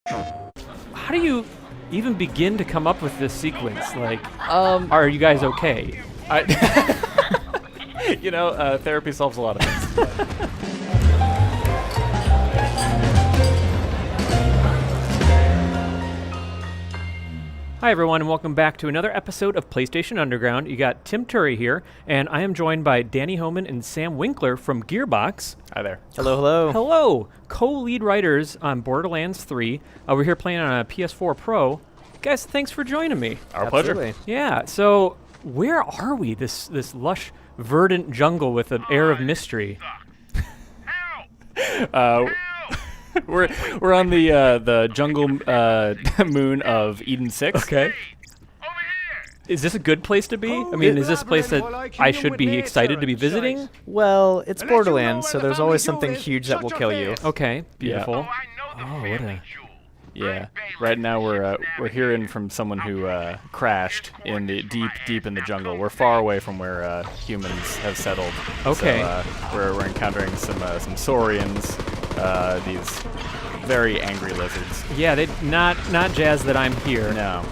How do you even begin to come up with this sequence? Like, are you guys okay? Therapy solves a lot of things. Hi everyone, and welcome back to another episode of PlayStation Underground. You got Tim Turry here, and I am joined by Danny Homan and Sam Winkler from Gearbox. Hi there. Hello, hello. Hello, co-lead writers on Borderlands 3. We're here playing on a PS4 Pro. Guys, thanks for joining me. Our pleasure. Absolutely. Yeah, so where are we? This lush, verdant jungle with an air of mystery. We're on the jungle moon of EDEN-6. Okay. Is this a good place to be? I mean, is this a place that I should be excited to be visiting? Well, it's Borderlands, so there's always something huge that will kill you. Okay, beautiful. Oh, what a... Yeah. Right now we're hearing from someone who crashed in the deep in the jungle. We're far away from where humans have settled. Okay. So, we're encountering some saurians, these very angry lizards. Yeah, they not jazzed that I'm here. No.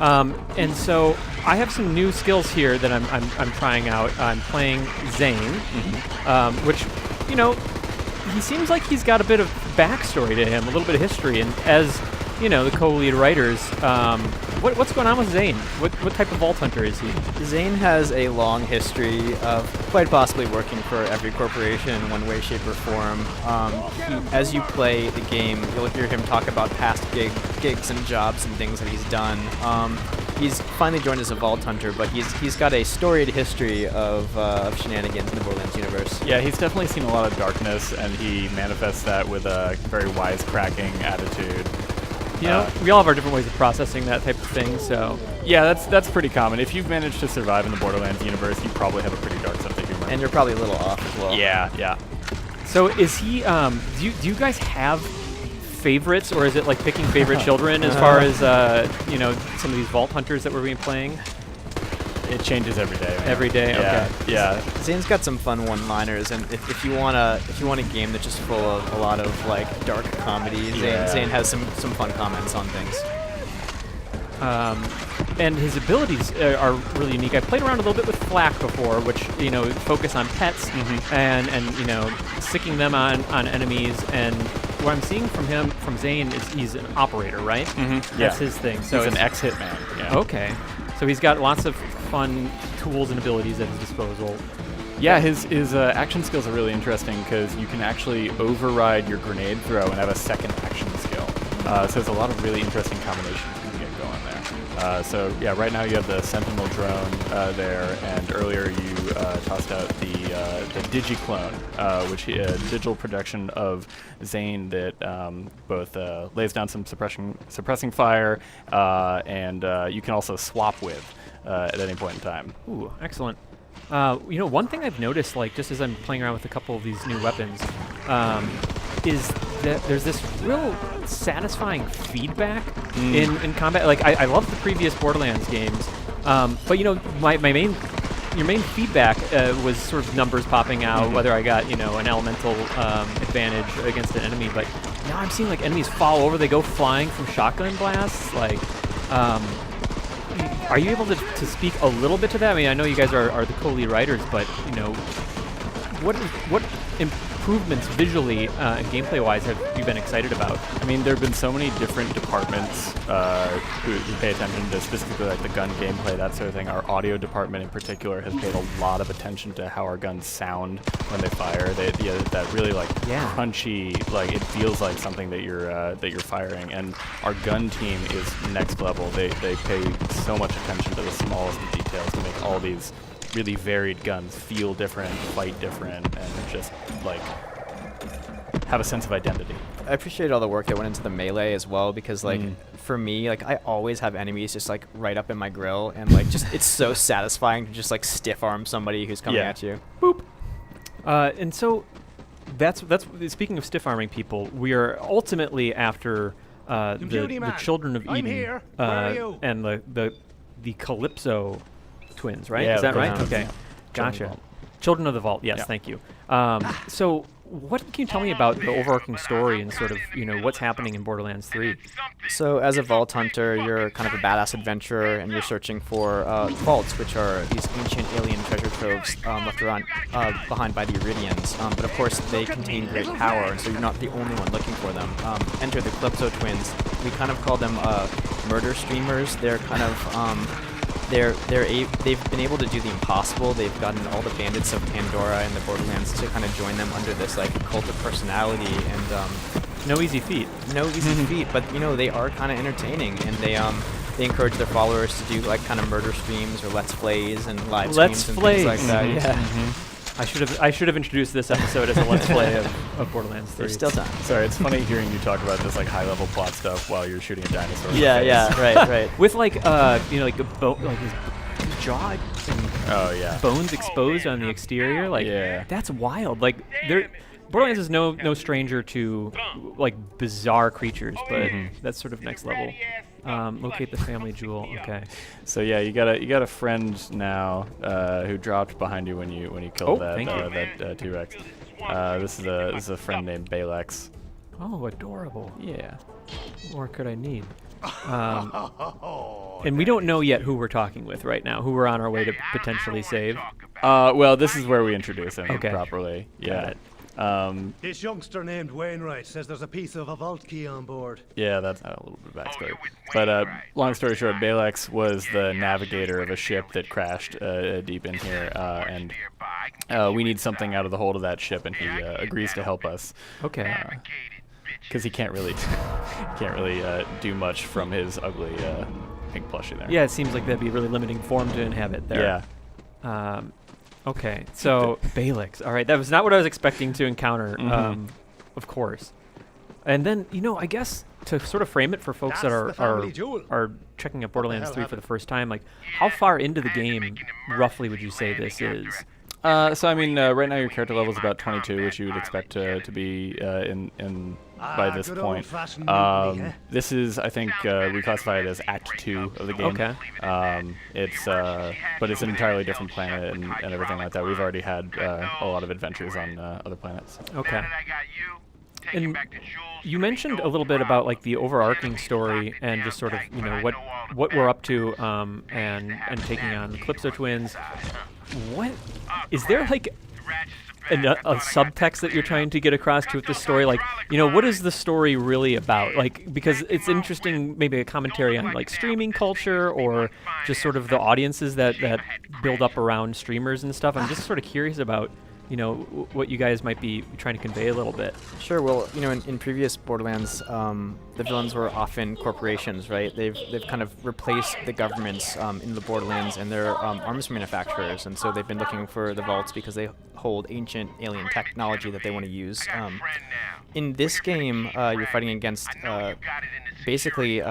And so I have some new skills here that I'm trying out. I'm playing Zane, which, you know, he seems like he's got a bit of backstory to him, a little bit of history, and as you know, the co-lead writers. What's going on with Zane? What type of vault hunter is he? Zane has a long history of quite possibly working for every corporation in one way, shape, or form. As you play the game, you'll hear him talk about past gigs and jobs and things that he's done. He's finally joined as a vault hunter, but he's got a storied history of shenanigans in the Borderlands universe. Yeah, he's definitely seen a lot of darkness, and he manifests that with a very wisecracking attitude. You know, we all have our different ways of processing that type of thing, so... Yeah, that's pretty common. If you've managed to survive in the Borderlands universe, you probably have a pretty dark sense of humor. And you're probably a little off as well. Yeah. So is he, do you guys have favorites, or is it like picking favorite children as far as, you know, some of these vault hunters that we're playing? It changes every day. Man. Every day, yeah, okay. Yeah. Zane's got some fun one-liners, and if you want a game that's just full of a lot of like dark comedy, Zane has some fun comments on things. And his abilities are really unique. I played around a little bit with Flak before, which, you know, focus on pets and you know, sticking them on enemies. And what I'm seeing from Zane is he's an operator, right? That's his thing. So he's an ex-hitman. Yeah. Okay. So he's got lots of fun tools and abilities at his disposal. Yeah, his action skills are really interesting because you can actually override your grenade throw and have a second action skill. So there's a lot of really interesting combinations you can get going there. So yeah, right now you have the Sentinel drone there, and earlier you tossed out the Digiclone, which is a digital projection of Zane that both lays down some suppressing fire, and you can also swap with at any point in time. Ooh, excellent. You know, one thing I've noticed, like, just as I'm playing around with a couple of these new weapons, is that there's this real satisfying feedback in combat. Like, I love the previous Borderlands games, but, you know, your main feedback was sort of numbers popping out, whether I got, you know, an elemental advantage against an enemy, but now I'm seeing, like, enemies fall over, they go flying from shotgun blasts, like, are you able to speak a little bit to that? I mean, I know you guys are the co-lead writers, but, you know, what improvements visually and gameplay-wise have you been excited about? I mean, there have been so many different departments who pay attention to specifically like the gun gameplay, that sort of thing. Our audio department in particular has paid a lot of attention to how our guns sound when they fire. That really like crunchy, like it feels like something that you're firing. And our gun team is next level. They pay so much attention to the smallest of details to make all these really varied guns feel different, fight different, and just like have a sense of identity. I appreciate all the work that went into the melee as well, because like for me, like I always have enemies just like right up in my grill, and like just it's so satisfying to just like stiff arm somebody who's coming at you. Boop. And so that's speaking of stiff arming people, we are ultimately after the children of Eden and the Calypso twins, right? Yeah, is that right? twins. Okay, gotcha. Children of the Vault. Yes, thank you. So what can you tell me about the overarching story and sort of, what's happening in Borderlands 3? So as a vault hunter, you're kind of a badass adventurer, and you're searching for vaults, which are these ancient alien treasure troves left around behind by the Iridians. But of course, they contain great power, and so you're not the only one looking for them. Enter the Calypso twins. We kind of call them murder streamers. They're kind of they've been able to do the impossible. They've gotten all the bandits of Pandora and the Borderlands to kind of join them under this like cult of personality, and No easy feat. no easy feat. But they are kind of entertaining, and they encourage their followers to do like kind of murder streams or let's plays and live Let's streams and plays. things like that. Mhm. Yeah, I should have introduced this episode as a let's play of Borderlands 3. there's still time. Sorry, it's funny hearing you talk about this like high-level plot stuff while you're shooting a dinosaur. in the Yeah, face. yeah, right. With like like like his jaw and Oh yeah. bones exposed on the exterior, like Yeah. that's wild. Like Borderlands is no stranger to like bizarre creatures, but that's sort of next level. Locate the family jewel. Okay. So yeah, you got a friend now who dropped behind you when you killed thank you. that T-Rex. This is a friend named Balex. Oh, adorable. Yeah. What more could I need? And we don't know yet who we're talking with right now, who we're on our way to potentially save. Well, this is where we introduce him Okay. properly. Got Yeah. it. This youngster named Wainwright says there's a piece of a vault key on board. Yeah, that's a little bit of backstory. But long story short, Balex was the navigator of a ship that crashed deep in here, and we need something out of the hold of that ship, and he agrees to help us. Okay. Because he can't really do much from his ugly pink plushie there. Yeah, it seems like that'd be a really limiting form to inhabit there. Yeah. Okay, so Balex. All right, that was not what I was expecting to encounter. Of course. And then I guess to sort of frame it for folks that That's the family jewel. are checking out Borderlands hell 3 for the happened? first time, like how far into the game roughly would you say this is? So I mean, right now your character level is about 22, which you would expect to be in by this good point. old-fashioned mutiny, eh? This is, I think, we classify it as Act 2 of the game. Okay. It's but it's an entirely different planet and everything like that. We've already had a lot of adventures on other planets. Okay. And you mentioned a little bit about like the overarching story and just sort of what we're up to and taking on the Calypso twins. What is there like a subtext that you're trying to get across to with this story? Like, what is the story really about? Like, because it's interesting, maybe a commentary on like streaming culture or just sort of the audiences that build up around streamers and stuff. I'm just sort of curious about what you guys might be trying to convey a little bit. Sure. Well, in previous Borderlands, the villains were often corporations, right? They've kind of replaced the governments in the Borderlands, and they're arms manufacturers, and so they've been looking for the vaults because they hold ancient alien technology that they want to use. In this game, you're fighting against basically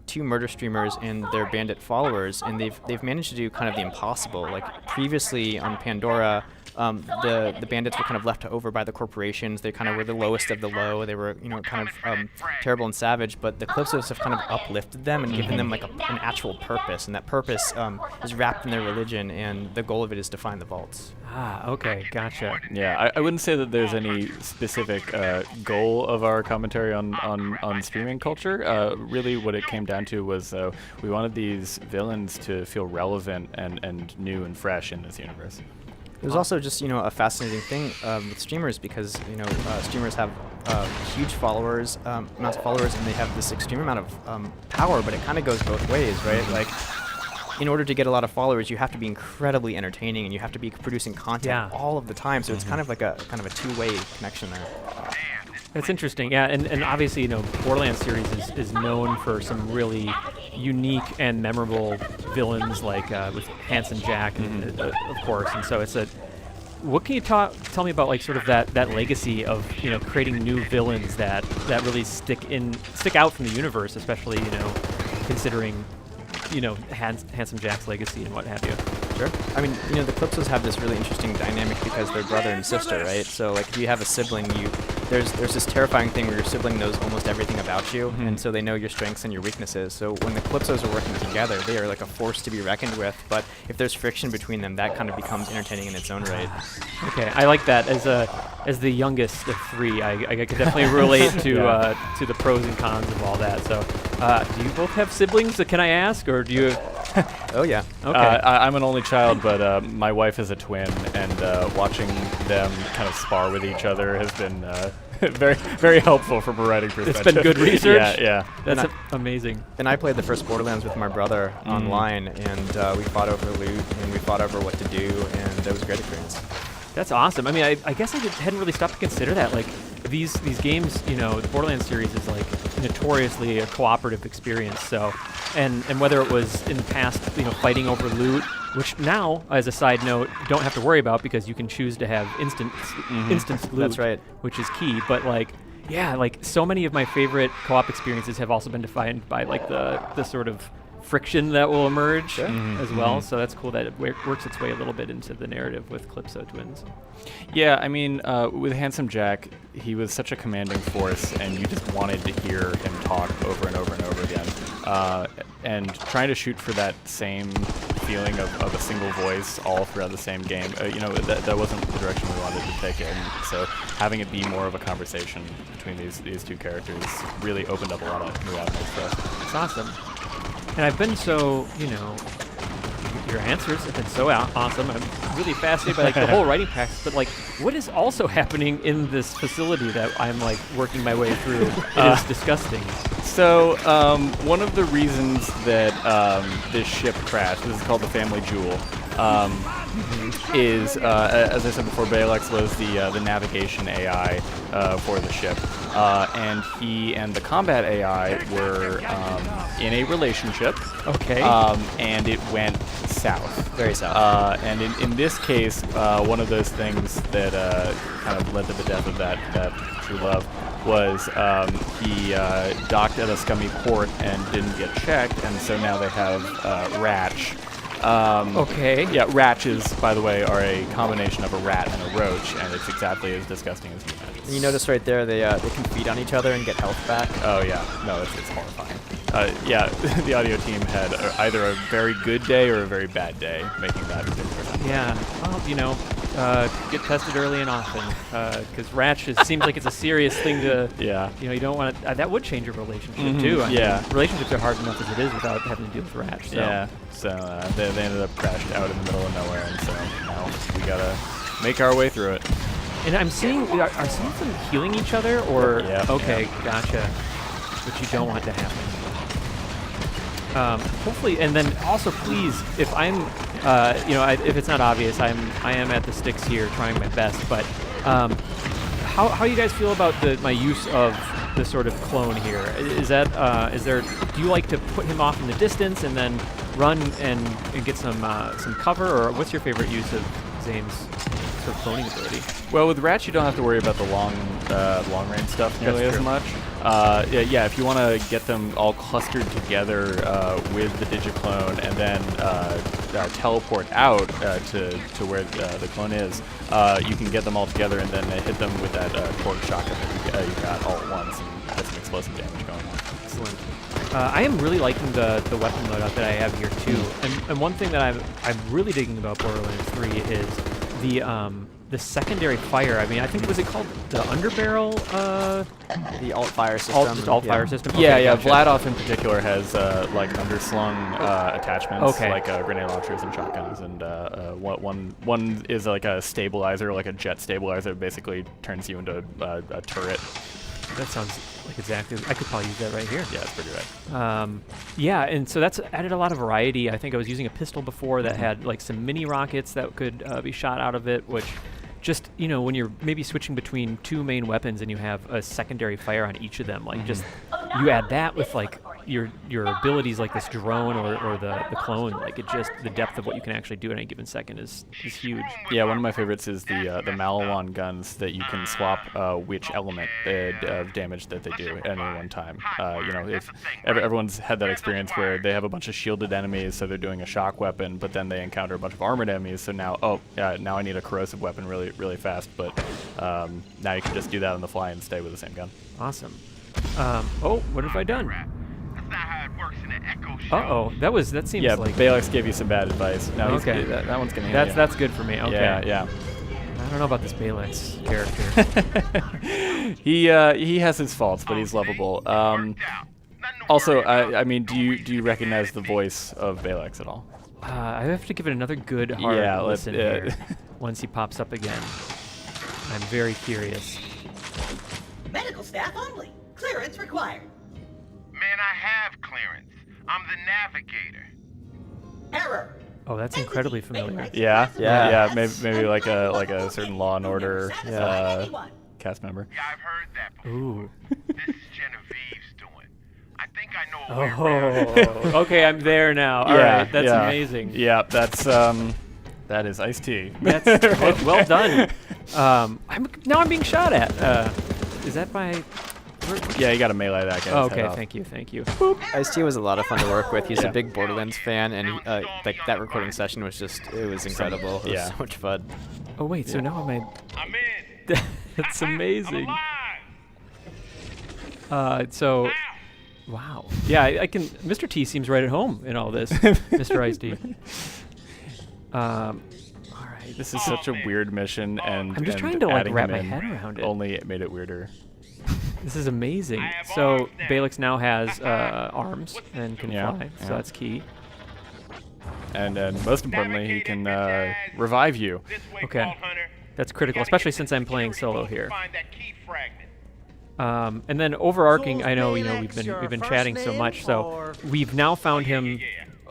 2 murder streamers and their bandit followers, and they've managed to do kind of the impossible. Like previously on Pandora. The bandits were kind of left over by the corporations. They kind of were the lowest of the low. They were, kind of terrible and savage. But the Calypsos have kind of uplifted them and given them like an actual purpose. And that purpose is wrapped in their religion. And the goal of it is to find the vaults. Ah, okay, gotcha. Yeah, I wouldn't say that there's any specific goal of our commentary on streaming culture. Really, what it came down to was we wanted these villains to feel relevant and new and fresh in this universe. It was also just, a fascinating thing with streamers because, streamers have huge amounts of followers, and they have this extreme amount of power, but it kind of goes both ways, right? Like, in order to get a lot of followers, you have to be incredibly entertaining, and you have to be producing content all of the time, so it's kind of like a two-way connection there. That's interesting. Yeah, and obviously, Borderlands series is known for some really unique and memorable villains, like with Handsome Jack, and, of course. And so what can you tell me about like sort of that legacy of creating new villains that really stick out from the universe, especially considering Handsome Jack's legacy and what have you. Sure. I mean, the Calypsos have this really interesting dynamic because they're brother and sister, right? So, like, if you have a sibling, there's this terrifying thing where your sibling knows almost everything about you, and so they know your strengths and your weaknesses. So when the Calypsos are working together, they are like a force to be reckoned with. But if there's friction between them, that kind of becomes entertaining in its own right. Okay, I like that. As the youngest of three, I could definitely relate to the pros and cons of all that. So, do you both have siblings? Can I ask, or do you? Oh yeah. Okay. I'm an only child, but my wife is a twin, and watching them kind of spar with each other has been very, very helpful from a writing perspective. It's been good research. Yeah. That's amazing. And I played the first Borderlands with my brother online, and we fought over loot, and we fought over what to do, and it was a great experience. That's awesome. I mean, I guess I hadn't really stopped to consider that. Like, these games, you know, the Borderlands series is like notoriously a cooperative experience. So, and whether it was in the past, you know, fighting over loot, which now, as a side note, don't have to worry about because you can choose to have instant loot. That's right. Which is key. But like, yeah, like so many of my favorite co-op experiences have also been defined by like the sort of friction that will emerge as well. So that's cool that it works its way a little bit into the narrative with Calypso twins. Yeah, I mean, with Handsome Jack, he was such a commanding force, and you just wanted to hear him talk over and over and over again. And trying to shoot for that same feeling of a single voice all throughout the same game, you know, that wasn't the direction we wanted to take it. And so having it be more of a conversation between these two characters really opened up a lot of new avenues for us. It's awesome. And I've been so, you know, your answers have been so awesome. I'm really fascinated by like the whole writing practice, but like what is also happening in this facility that I'm like working my way through? It is disgusting. So one of the reasons that this ship crashed, this is called the Family Jewel, is, as I said before, Balex was the navigation AI for the ship. And he and the combat AI were in a relationship. Okay. And it went south. Very south. And in this case, one of those things that kind of led to the death of that true love was he docked at a scummy port and didn't get checked, and so now they have Ratch. Okay. Yeah, Ratches, by the way, are a combination of a rat and a roach, and it's exactly as disgusting as you imagine. You notice right there, they can feed on each other and get health back. Oh yeah, no, it's horrifying. Yeah, the audio team had either a very good day or a very bad day making that particular. Yeah. Well, you know, get tested early and often, because Ratch seems like it's a serious thing to. Yeah. You know, you don't want to. That would change your relationship too. I mean, relationships are hard enough as it is without having to deal with Ratch. So. Yeah. So they ended up crashed out in the middle of nowhere, and so now we gotta make our way through it. And I'm seeing, are some of them healing each other, or Yeah, okay, yeah. gotcha. Which you don't want to happen. Hopefully, and then also please, if I'm, you know, if it's not obvious, I am at the sticks here, trying my best. But how you guys feel about my use of the sort of clone here? Is there? Do you like to put him off in the distance and then run and get some cover, or what's your favorite use of Zane's sort of cloning ability? Well, with Ratch, you don't have to worry about the long range stuff nearly as much. Yeah, if you want to get them all clustered together with the digiclone and then teleport out to where the clone is, you can get them all together and then hit them with that torque shotgun that you got all at once and get some explosive damage going on. Excellent. I am really liking the weapon loadout that I have here too, and one thing that I'm really digging about Borderlands 3 is the secondary fire. I mean, I think, was it called the underbarrel? The alt fire system. Alt fire system. Yeah, Okay, yeah. gotcha. Vladoff in particular has like underslung attachments, Okay. like grenade launchers and shotguns, and one is like a stabilizer, like a jet stabilizer, that basically turns you into a turret. That sounds like exactly. I could probably use that right here. Yeah, it's pretty right. Yeah, and so that's added a lot of variety. I think I was using a pistol before that had like some mini rockets that could be shot out of it, which just, you know, when you're maybe switching between two main weapons and you have a secondary fire on each of them, like just you add that with like your abilities like this drone or the clone, like it just the depth of what you can actually do in any given second is huge. Yeah, one of my favorites is the Malawan guns that you can swap which element of damage that they do at any one time. You know, if everyone's had that experience where they have a bunch of shielded enemies, so they're doing a shock weapon, but then they encounter a bunch of armored enemies, so now, now I need a corrosive weapon really, really fast, but now you can just do that on the fly and stay with the same gun. Awesome. Oh, what have I done? That's not how it works in an echo show. Uh-oh, that seems Yeah, like... Balex gave you some bad advice. No, Okay. that one's gonna hit you. That's good for me, okay. Yeah. I don't know about this Balex character. He has his faults, but he's lovable. Also, I mean, do you recognize the voice of Balex at all? I have to give it another good hard listen here once he pops up again. I'm very curious. Medical staff only. Clearance required. Man, I have clearance. I'm the navigator. Error. Oh, that's incredibly familiar. Yeah. Maybe like a certain Law and Order cast member. Yeah, I've heard that before. Ooh. This is Genevieve's doing. I think I know a way around. Oh, okay, I'm there now. All right, that's amazing. Yeah, that is iced tea. That's well done. Now I'm being shot at. Is that by? Yeah, you got to melee that guy. Oh, okay, thank you. Ice-T was a lot of fun to work with. He's a big Borderlands fan, and like that recording session was it was incredible. It was so much fun. Oh wait, so now I'm in. that's amazing. I'm So, wow. Yeah, I can. Mr. T seems right at home in all this. Mr. Ice-T. All right. This is such a weird mission, and I'm just trying to like adding wrap him my in head around it. Only made it weirder. This is amazing. So Balex now has arms and can fly, so that's key. And most importantly, he can revive you. Okay, that's critical, especially since I'm playing solo here. And then overarching, I know we've been chatting so much, so we've now found him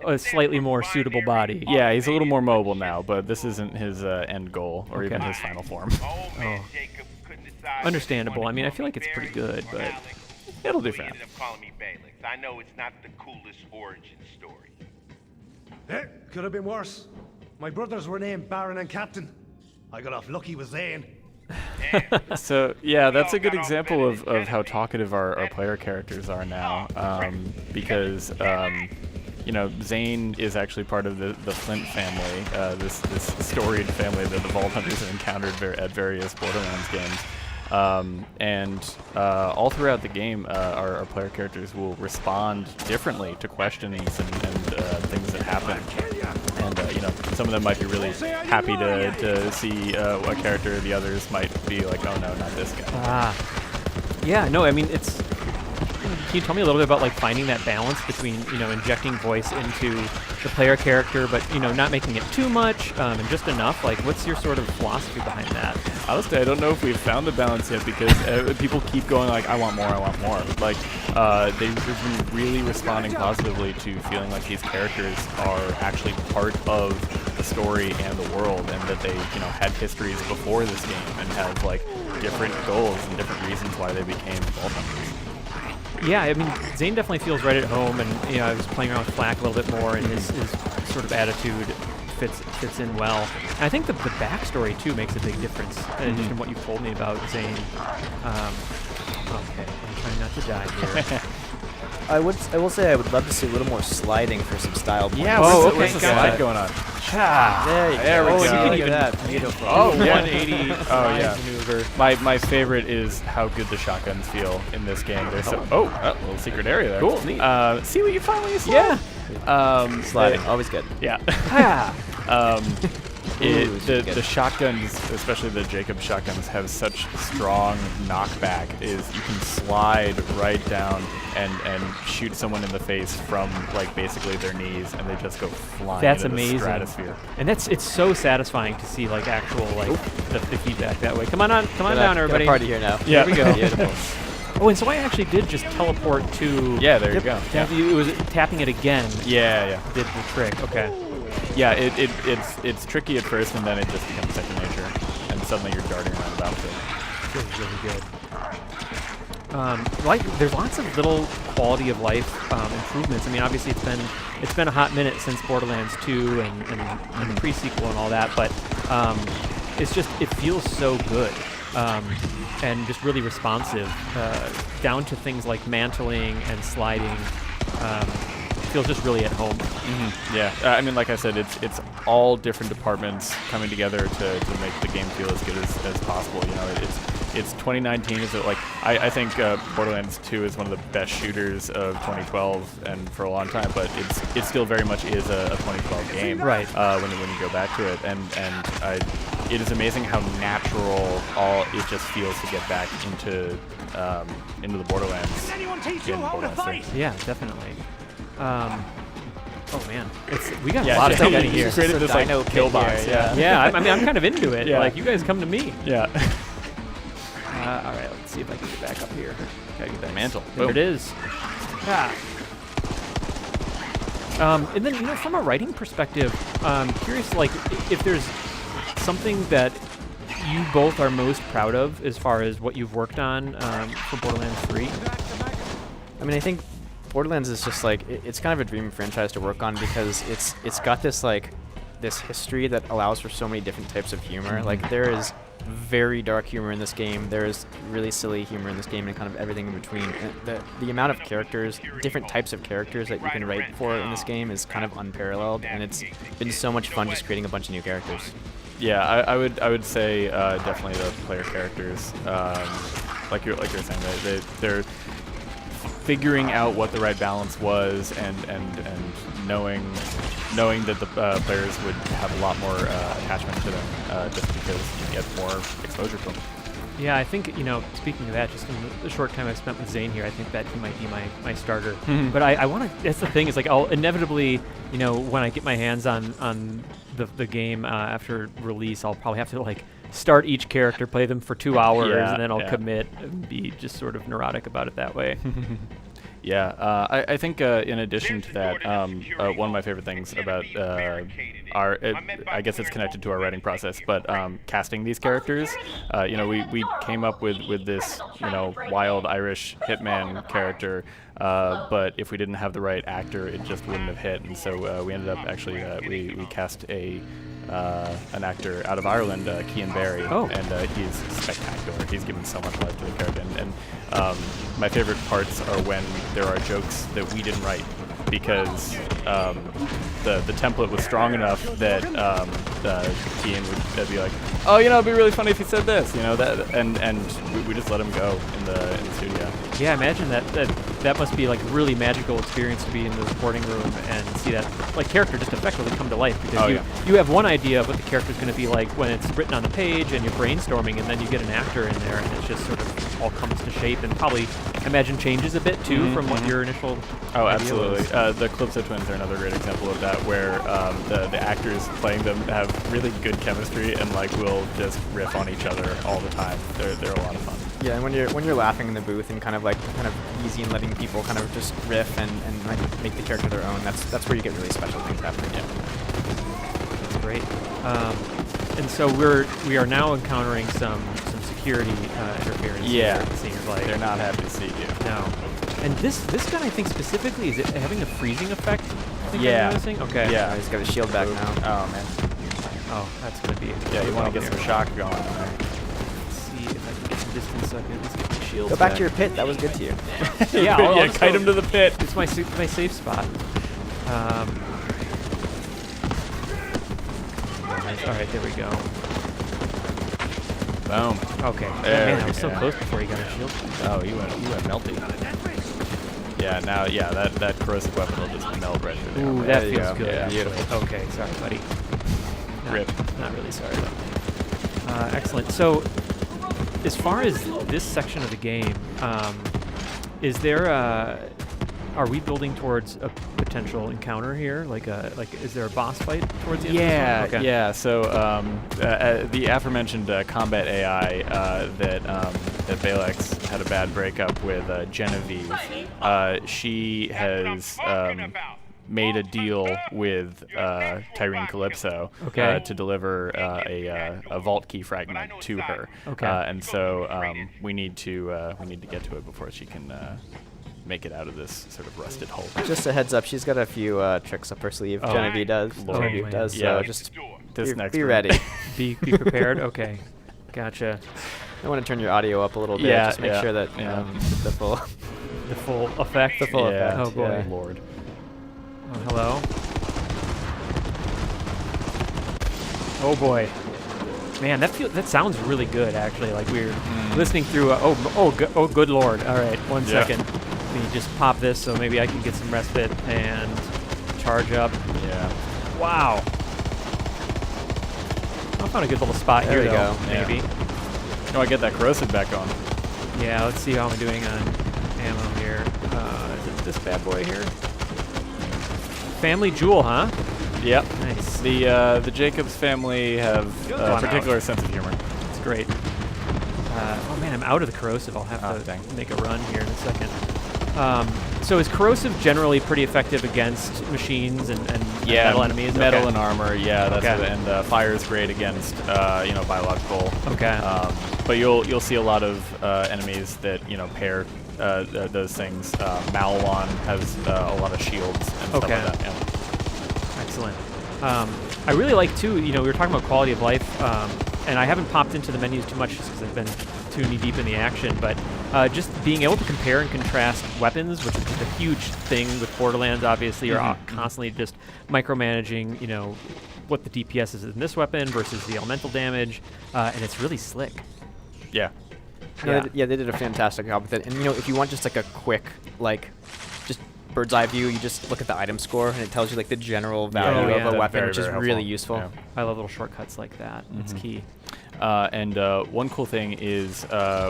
a slightly more suitable body. Yeah, he's a little more mobile now, but this isn't his end goal or even his final form. Oh. Understandable. I mean, I feel like it's pretty good, but it'll do fine. Calling me Balex. I know it's not the coolest origin story. Could have been worse. My brothers were named Baron and Captain. I got off lucky with Zane. So yeah, that's a good example of how talkative our player characters are now, because you know, Zane is actually part of the Flint family, this storied family that the Vault Hunters have encountered at various Borderlands games. And all throughout the game, our player characters will respond differently to questions and things that happen. And you know, some of them might be really happy to see a character. The others might be like, oh no, not this guy. Yeah, no, I mean, it's... Can you tell me a little bit about like finding that balance between, injecting voice into the player character, but, not making it too much and just enough? Like, what's your sort of philosophy behind that? Honestly, I don't know if we've found the balance yet, because people keep going like, I want more, I want more. Like, they've been really responding positively to feeling like these characters are actually part of the story and the world, and that they, had histories before this game and have like different goals and different reasons why they became Vault Hunters. Yeah, I mean, Zane definitely feels right at home, and I was playing around with Flack a little bit more, and his sort of attitude fits in well. And I think the backstory too makes a big difference in addition to what you told me about Zane. Okay, I'm trying not to die here. I will say I would love to see a little more sliding for some style points. Yeah, okay, what's the slide going on? There we go. You can Look even at that. Beautiful. Oh, yeah. 180 maneuver. My favorite is how good the shotguns feel in this game. They're so a little secret area there. Cool, neat. See what you find when you slide? Yeah. Sliding, always good. Yeah. The shotguns, especially the Jacob shotguns, have such strong knockback. You can slide right down and shoot someone in the face from like basically their knees, and they just go flying That's into amazing. the stratosphere. And it's so satisfying to see like actual the feedback that way. Come on down, everybody. Got a party here now. Yeah. Here we go. Beautiful. Oh, and so I actually did just teleport to... Yeah, there you go. It was tapping it again. Yeah. Did the trick. Okay. Yeah, it's tricky at first, and then it just becomes second nature, and suddenly you're darting around the battlefield. Feels really good. like there's lots of little quality of life improvements. I mean, obviously it's been a hot minute since Borderlands 2 and the pre-sequel and all that, but it's just it feels so good and just really responsive, down to things like mantling and sliding. Feels just really at home. Yeah, I mean, like I said, it's all different departments coming together to make the game feel as good as possible. You know, it's 2019. Is it like I think Borderlands 2 is one of the best shooters of 2012 and for a long time, but it still very much is a 2012 game. Right. When you go back to it, and it is amazing how natural it just feels to get back into the Borderlands. In Borderlands 3. Yeah, definitely. Oh man, we got a Yeah, lot of Jay, stuff in you here. created this like Dino pit kill box. here, Yeah. Yeah, I mean, I'm kind of into it. Yeah. Like, you guys come to me. Yeah. All right, let's see if I can get back up here. Gotta get that mantle. There it is. Ah. And then, you know, from a writing perspective, curious, like, if there's something that you both are most proud of as far as what you've worked on for Borderlands 3. I mean, I think Borderlands is just like it's kind of a dream franchise to work on because it's got this like this history that allows for so many different types of humor. Like there is very dark humor in this game. There is really silly humor in this game, and kind of everything in between. And the amount of characters, different types of characters that you can write for in this game is kind of unparalleled, and it's been so much fun just creating a bunch of new characters. Yeah, I would say definitely the player characters. Like you're saying, they're figuring out what the right balance was, and knowing that the players would have a lot more attachment to them just because you get more exposure to them. Yeah, I think, you know, speaking of that, just in the short time I've spent with Zane here, I think that he might be my starter. But I want to, that's the thing, is like I'll inevitably, you know, when I get my hands on the game after release, I'll probably have to like start each character, play them for 2 hours, and then I'll commit and be just sort of neurotic about it that way. Yeah, I think in addition to that, one of my favorite things about I guess it's connected to our writing process, but casting these characters, you know, we came up with this, you know, wild Irish hitman character, but if we didn't have the right actor, it just wouldn't have hit, and so we ended up actually, we cast an actor out of Ireland, Cian Barry, and he's spectacular. He's given so much life to the character, and my favorite parts are when there are jokes that we didn't write because the template was strong enough that Cian would be like, oh, you know, it'd be really funny if he said this, you know, that, and we just let him go in the studio. Yeah, imagine that must be like a really magical experience to be in the recording room and see that like character just effectively come to life, because you have one idea of what the character's going to be like when it's written on the page and you're brainstorming, and then you get an actor in there and it just sort of all comes to shape, and probably imagine changes a bit too from what your initial idea absolutely was. The Calypso twins are another great example of that, where the actors playing them have really good chemistry and like will just riff on each other all the time. They're a lot of fun. Yeah, and when you're laughing in the booth and kind of easy and letting people kind of just riff and like make the character their own, that's where you get really special things happening. Yeah. That's great. And so we are now encountering some security interference. Yeah, it seems like they're not happy to see you. No. And this gun, I think specifically, is it having a freezing effect? I think Yeah. I'm noticing? Okay. Yeah. He's got his shield back now. Oh man. Oh, that's gonna be. Yeah, you want to get some shock going. Let's see if I can get some distance so I can at least get my shield. Go back to your pit. That was good to you. Yeah, I'll just kite go- him to the pit. It's my safe spot. All right, there we go. Boom. Okay. There Man, we I was so go. close before he got a shield. Oh, you went melty. Yeah, now, that corrosive weapon will just melt right through there. Ooh, There that you feels go. good. Yeah, actually. beautiful. Okay, sorry, buddy. Rip. Not really sorry though. Excellent. So, as far as this section of the game, is there are we building towards a potential encounter here? Like is there a boss fight towards the end? Yeah, of this one? Okay. yeah. So the aforementioned combat AI that Balex had a bad breakup with, Genevieve. She has made a deal with Tyrene Calypso Okay. to deliver a vault key fragment to her. Okay. And so we need to get to it before she can make it out of this sort of rusted hole. Just a heads up, she's got a few tricks up her sleeve. Oh, Genevieve does. Lord. Genevieve does. Yeah. So just This be, next be room. ready. Be prepared. Okay, gotcha. I want to turn your audio up a little bit. Yeah, Just make yeah, sure that yeah. the full. The full effect. The full Yeah. effect. Oh boy. Yeah. Lord. Oh, hello. Oh boy. Man, that sounds really good actually. Like we're listening through. Oh, good lord. All right, one Yeah. second. Let me just pop this so maybe I can get some respite and charge up. Yeah. Wow. I found a good little spot There here we though. go. Yeah. Maybe. Oh, I get that corrosive back on. Yeah. Let's see how I'm doing on ammo here. Is it this bad boy here? Family jewel, huh? Yep. Nice. The Jacobs family have Good a one. particular sense of humor. That's great. Oh man, I'm out of the corrosive. I'll have Oh, to dang. make a run here in a second. So is corrosive generally pretty effective against machines and metal enemies? metal Okay. and armor. Yeah, that's Okay. and fire is great against biological. Okay. But you'll see a lot of enemies that pair those things. Malwan has a lot of shields and stuff Okay. like that. Yeah. Excellent. I really like too. We were talking about quality of life, and I haven't popped into the menus too much just because I've been too knee deep in the action. But just being able to compare and contrast weapons, which is just a huge thing with Borderlands. Obviously, you're constantly just micromanaging. What the DPS is in this weapon versus the elemental damage, and it's really slick. Yeah. Yeah, they did a fantastic job with it. And if you want just like a quick, just bird's eye view, you just look at the item score and it tells you like the general value yeah. of a weapon, Very, which is very really helpful. useful. Yeah. I love little shortcuts like that. It's key. And one cool thing is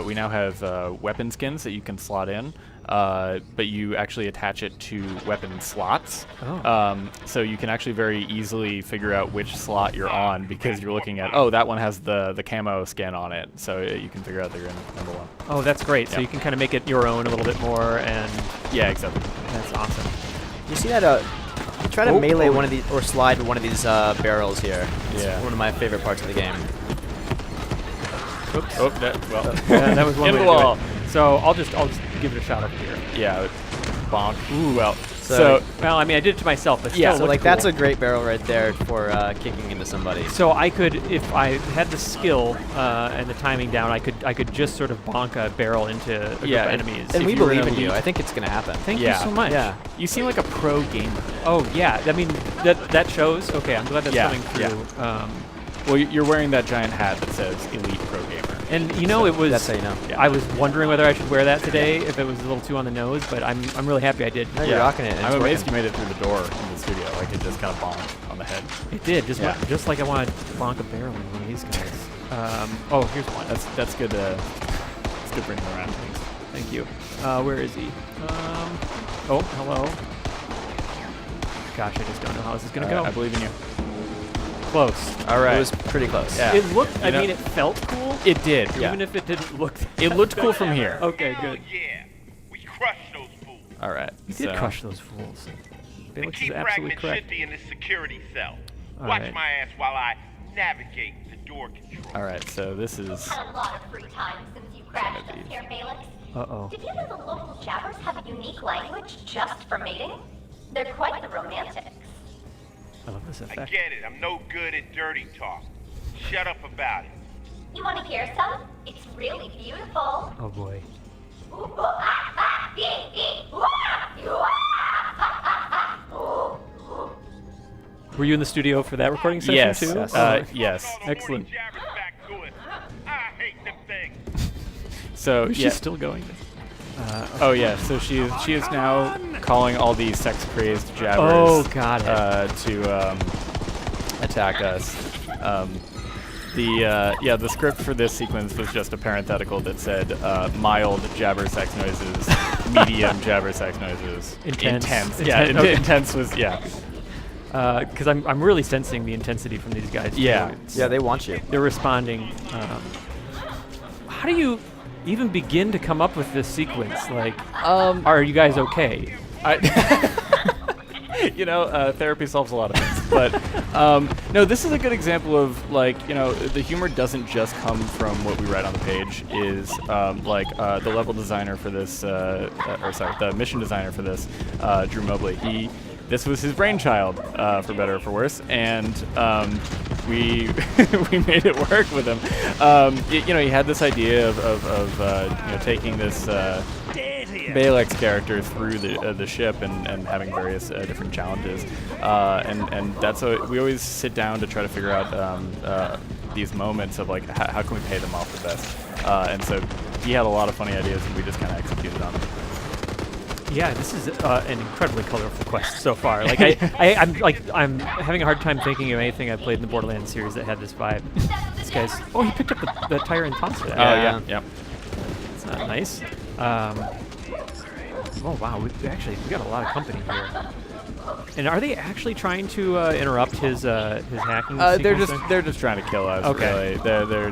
we now have weapon skins that you can slot in, but you actually attach it to weapon slots. Oh. So you can actually very easily figure out which slot you're on because you're looking at, that one has the camo skin on it. So you can figure out that you're in number one. Oh, that's great. So Yeah. you can kind of make it your own a little bit more, and Yeah, exactly. that's awesome. You see that? Try to Oh, melee oh. one of these or slide one of these barrels here. It's Yeah. one of my favorite parts of the game. Oops. Oh, well. Yeah, that was one In way the to do wall. it. So I'll just give it a shot over here. Yeah, bonk. Ooh, well. So- Well, I mean, I did it to myself, but Yeah, still, So it like looked that's cool. a great barrel right there for kicking into somebody. So I could, if I had the skill and the timing down, I could just sort of bonk a barrel into a group Yeah, of and- enemies. And if we you were believe an in you. elite- I think it's gonna happen. Thank Yeah. you so much. Yeah. You seem like a pro gamer. Oh yeah. I mean, that shows. Okay, I'm glad that's Yeah, coming through. yeah. Well, you're wearing that giant hat that says Elite Pro Gamer. And it was. That's how you know. Yeah. I was wondering whether I should wear that today, if it was a little too on the nose, but I'm really happy I did. No, you're rocking it. and I'm it's amazed working. you made it through the door in the studio. Like it just kind of bonked on the head. It did, just Yeah. just like I wanted to bonk a barrel in one of these guys. Oh, here's one. That's good. It's good bringing around. Thank you. Where is he? Oh, hello. Gosh, I just don't know how this is gonna go. I believe in you. Close. All right. It was pretty close. Yeah. It looked. You I know- mean, it felt cool. It did. Yeah. Even if it didn't look. It looked cool from here. Okay, Hell good. yeah. We crushed those fools. All right. You did crush those fools. The Balex key is absolutely fragment correct. should be in this security cell. All Watch right. my ass while I navigate the door control. All right. So this is. Had a lot of free time since you crashed up here, Balex. Uh-oh. Did you know the local jabbers have a unique language just for mating? They're quite the romantics. I love this I effect. get it. I'm no good at dirty talk. Shut up about it. You want to hear some? It's really beautiful. Oh boy. Were you in the studio for that recording session Yes. too? Yes. Oh. Yes. Call the Excellent. morning jabbers back to it. I hate them things. So She's yeah. still going. Oh yeah. So she is now calling all these sex crazed jabbers. Oh, got it. To attack us. The script for this sequence was just a parenthetical that said mild jabber sex noises, medium jabber sex noises, Intense. Yeah, Okay. intense was yeah. Because I'm really sensing the intensity from these guys. too. Yeah. It's- Yeah, they want you. They're responding. How do you even begin to come up with this sequence? Like, are you guys okay? therapy solves a lot of things. But no, this is a good example of like, the humor doesn't just come from what we write on the page. Is the level designer for this, the mission designer for this, Drew Mobley. This was his brainchild, for better or for worse, and we we made it work with him. He had this idea of taking this Balex character through the ship and having various different challenges, and that's what we always sit down to try to figure out these moments of like how can we pay them off the best, and so he had a lot of funny ideas and we just kind of executed on them. Yeah, this is an incredibly colorful quest so far. Like I'm having a hard time thinking of anything I've played in the Borderlands series that had this vibe. This guy's he picked up the tire and tossed it. Oh yeah. It's not nice. Oh wow, we got a lot of company here. And are they actually trying to interrupt his hacking? They're just trying to kill us. Okay. Really.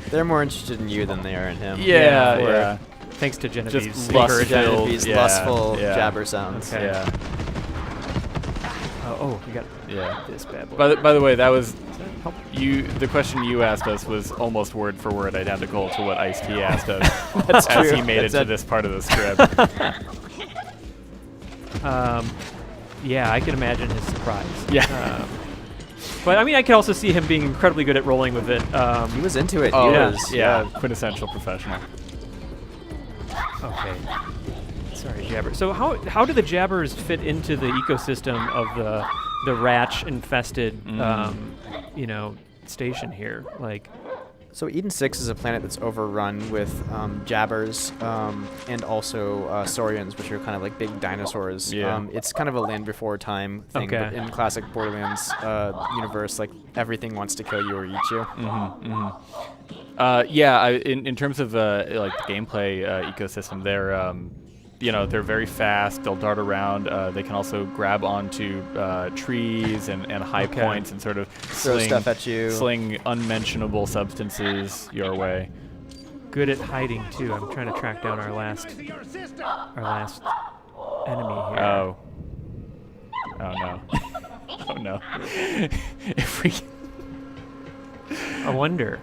They're more interested in you than they are in him. Yeah. Thanks to Genevieve's Just Genevieve's lustful yeah. jabber sounds. Okay. Yeah. We got this bad boy. By the way, that was the question you asked us was almost word for word identical to what Ice-T asked us That's as true. he made it to this part of the script. Yeah, I can imagine his surprise. Yeah. But I mean, I can also see him being incredibly good at rolling with it. He was into it. Oh, He yeah. was. Yeah, quintessential professional. Okay. Sorry, Jabber. So how do the Jabbers fit into the ecosystem of the Ratch-infested, station here? Like, So EDEN-6 is a planet that's overrun with jabbers and also saurians, which are kind of like big dinosaurs. Yeah. It's kind of a land before time thing, Okay. but in classic Borderlands universe, like everything wants to kill you or eat you. In terms of like the gameplay ecosystem, they're very fast. They'll dart around. They can also grab onto trees and high points and sort of Throw stuff at you. sling unmentionable substances your way. good at hiding too. I'm trying to track down our last enemy here. Oh no. Oh no. If we. I wonder.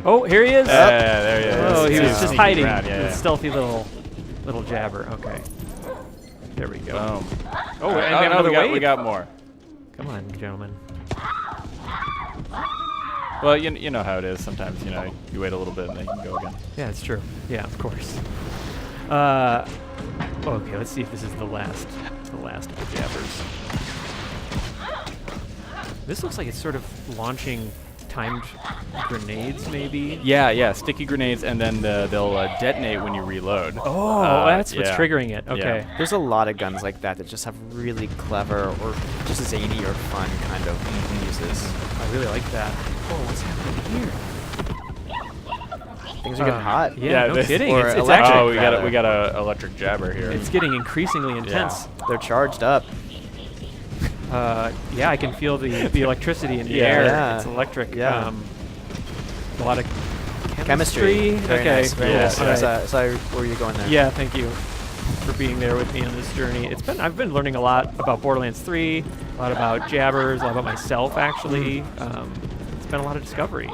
Oh, here he is. There he is. Oh, he was just sneaking hiding. around, yeah, yeah. Stealthy little jabber. Okay. There we go. Boom. Oh, All right, and we have another we wave. got more. Come on, gentlemen. Well, you know how it is. Sometimes you wait a little bit and they can go again. Yeah, it's true. Yeah, of course. Okay, let's see if this is the last of the jabbers. This looks like it's sort of launching timed grenades, maybe. Yeah, sticky grenades, and then they'll detonate when you reload. Oh, that's what's yeah. triggering it. Okay. There's a lot of guns like that just have really clever or just zany or fun kind of uses. I really like that. Oh, what's happening here? Things are getting hot. Yeah, no this- kidding. or It's electric, actually Oh, we got rather. a electric jabber here. it's getting increasingly intense. They're charged up. Yeah, I can feel the electricity in the Yeah. air. Yeah. It's electric. Yeah. A lot of Chemistry. Very okay. nice. Very Yeah. nice. All right. Sorry, where were you going there? Yeah, thank you for being there with me on this journey. I've been learning a lot about Borderlands 3, a lot about jabbers, a lot about myself actually. It's been a lot of discovery.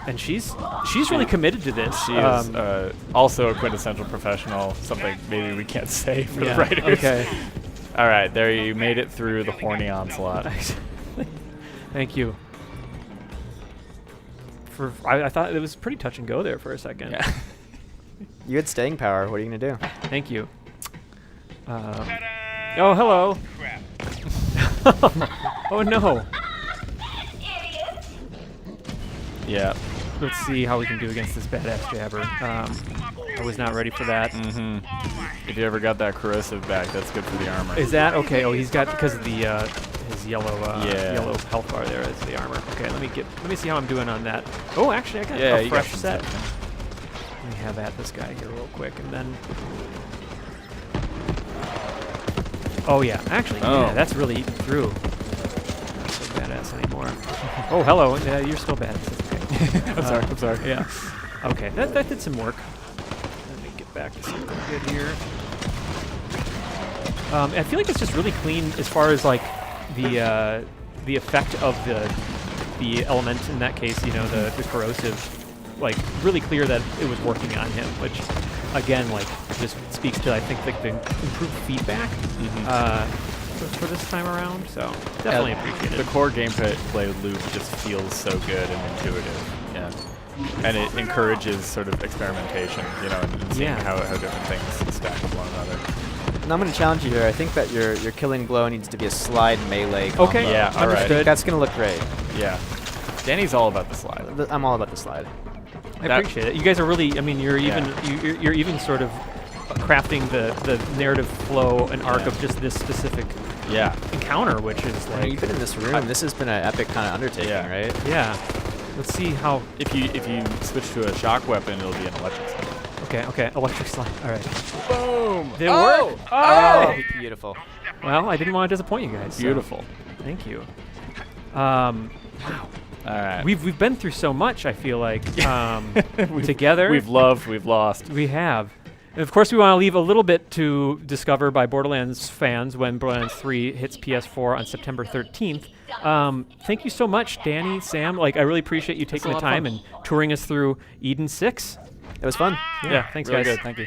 And she's really committed to this. She is also a quintessential professional. Something maybe we can't say for the yeah, writers. okay. All right, there you made it through the horny onslaught. Thank you. I thought it was pretty touch and go there for a second. Yeah. You had staying power. What are you gonna do? Thank you. Oh, hello. Oh no. Yeah. Let's see how we can do against this badass jabber. I was not ready for that. If you ever got that corrosive back, that's good for the armor. Is that okay? Oh, he's got because of the his yellow Yeah. yellow health bar there is the armor. Okay, let me see how I'm doing on that. Oh, actually, I got Yeah, a you got fresh some set. stuff. Let me have at this guy here real quick, and then. Oh yeah, actually, yeah, Oh. that's really eating through. Not so badass anymore. Oh, hello. Yeah, you're still badass. That's okay. I'm sorry. Yeah. Okay, that did some work. Let me get back to something good here. I feel like it's just really clean as far as like the effect of the element in that case. You know, the corrosive, like really clear that it was working on him, which again like just speaks to I think like the improved feedback for this time around. So definitely appreciate it. The core gameplay loop just feels so good and intuitive. Yeah. And it encourages sort of experimentation, you know, and seeing how different things stack with one another. And I'm going to challenge you here. I think that your killing blow needs to be a slide melee combo. Okay, Yeah, all right. understood. That's going to look great. Yeah. Danny's all about the slide. I'm all about the slide. I appreciate it. You guys are really. I mean, you're even sort of crafting the narrative flow and arc of just this specific encounter, which is like. You've been in this room. This has been an epic kind of undertaking, right? Yeah. Let's see how. If you switch to a shock weapon, it'll be an electric slide. Okay. Electric slide. All right. Boom! Did it work? Oh! Beautiful. Well, I didn't want to disappoint you guys. so Beautiful. Thank you. Wow. All right. We've been through so much. I feel like together. We've loved. We've lost. We have. And of course, we want to leave a little bit to discover by Borderlands fans when Borderlands 3 hits PS4 on September 13th. Thank you so much, Danny, Sam. Like, I really appreciate you taking the time and touring us through EDEN-6. It was fun. Yeah, thanks, Really guys. good. Thank you.